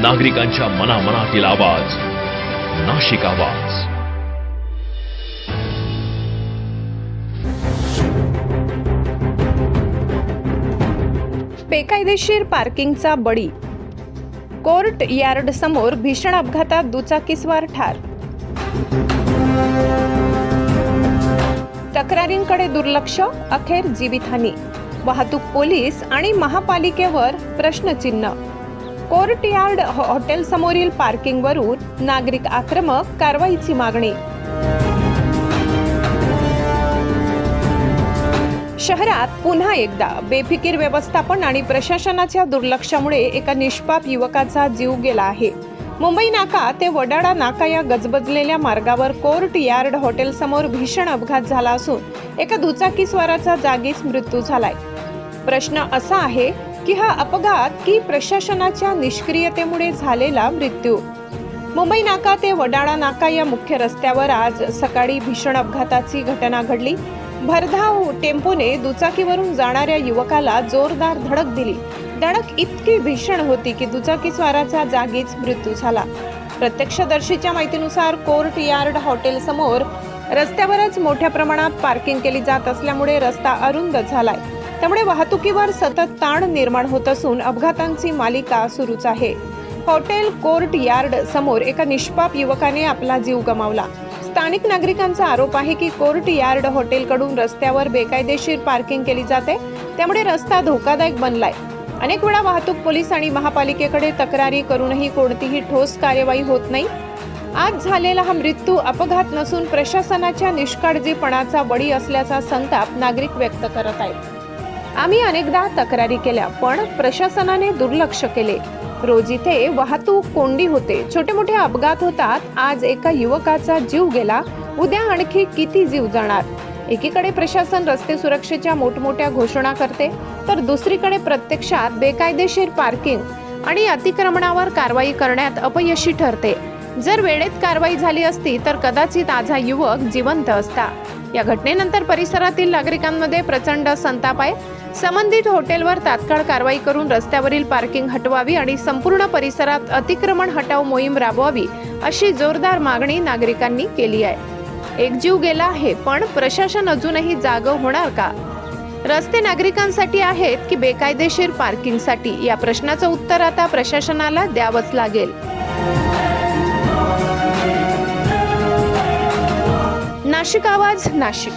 नागरिकांच्या मनामनातील आवाज, नाशिक आवाज. बेकायदेशीर पार्किंगचा बळी. कोर्ट यार्ड समोर भीषण अपघातात दुचाकीस्वार ठार. तक्रारींकडे दुर्लक्ष, अखेर जीवितहानी. वाहतूक पोलीस आणि महापालिकेवर प्रश्नचिन्ह. कोर्ट यार्ड हॉटेल समोरील पार्किंगवरून नागरिक आक्रमक, कारवाईची मागणी. शहरात पुन्हा एकदा बेफिकीर व्यवस्थापन आणि प्रशासनाच्या दुर्लक्षामुळे एका निष्पाप युवकाचा जीव गेला आहे. मुंबई नाका ते वडाळा नाका या गजबजलेल्या मार्गावर कोर्ट यार्ड हॉटेल समोर भीषण अपघात झाला असून एका दुचाकीस्वाराचा जागीच मृत्यू झालाय. प्रश्न असा आहे की हा अपघात की प्रशासनाच्या निष्क्रियतेमुळे झालेला मृत्यू. मुंबई नाका ते वडाळा नाका या मुख्य रस्त्यावर आज सकाळी भीषण अपघाताची घटना घडली. भरधाव टेम्पोने दुचाकीवरून जाणाऱ्या युवकाला जोरदार धडक दिली. धडक इतकी भीषण होती की दुचाकीस्वाराचा जागीच मृत्यू झाला. प्रत्यक्षदर्शीच्या माहितीनुसार कोर्ट यार्ड हॉटेल समोर रस्त्यावरच मोठ्या प्रमाणात पार्किंग केली जात असल्यामुळे रस्ता अरुंद झालाय. त्यामुळे वाहतुकीवर सतत ताण निर्माण होत असून अपघातांची मालिका सुरूच आहे. हॉटेल कोर्ट यार्ड समोर एका निष्पाप युवकाने आपला जीव गमावला. स्थानिक नागरिकांचा आरोप आहे की कोर्ट यार्ड हॉटेलकडून रस्त्यावर बेकायदेशीर पार्किंग केली जाते, त्यामुळे रस्ता धोकादायक बनलाय. अनेक वेळा वाहतूक पोलीस आणि महापालिकेकडे तक्रारी करूनही कोणतीही ठोस कार्यवाही होत नाही. आज झालेला हा मृत्यू अपघात नसून प्रशासनाच्या निष्काळजीपणाचा बळी असल्याचा संताप नागरिक व्यक्त करत आहेत. आम्ही अनेकदा तक्रारी केल्या, पण प्रशासनाने दुर्लक्ष केले. रोज इथे वाहतूक कोंडी होते, छोटे मोठे अपघात होतात. आज एका युवकाचा जीव गेला, उद्या आणखी किती जीव जाणार. एकीकडे प्रशासन रस्ते सुरक्षेच्या मोठमोठ्या घोषणा करते, तर दुसरीकडे प्रत्यक्षात बेकायदेशीर पार्किंग आणि अतिक्रमणावर कारवाई करण्यात अपयशी ठरते. जर वेळेत कारवाई झाली असती तर कदाचित आज हा युवक जिवंत असता. या घटनेनंतर परिसरातील नागरिकांमध्ये प्रचंड संताप आहे. संबंधित हॉटेलवर तात्काळ कारवाई करून रस्त्यावरील पार्किंग हटवावी आणि संपूर्ण परिसरात अतिक्रमण हटाव मोहीम राबवावी, अशी जोरदार मागणी नागरिकांनी केली आहे. एक जीव गेला आहे, पण प्रशासन अजूनही जागं होणार का? रस्ते नागरिकांसाठी आहेत की बेकायदेशीर पार्किंगसाठी? या प्रश्नाचं उत्तर आता प्रशासनाला द्यावंच लागेल. नाशिक आवाज, नाशिक.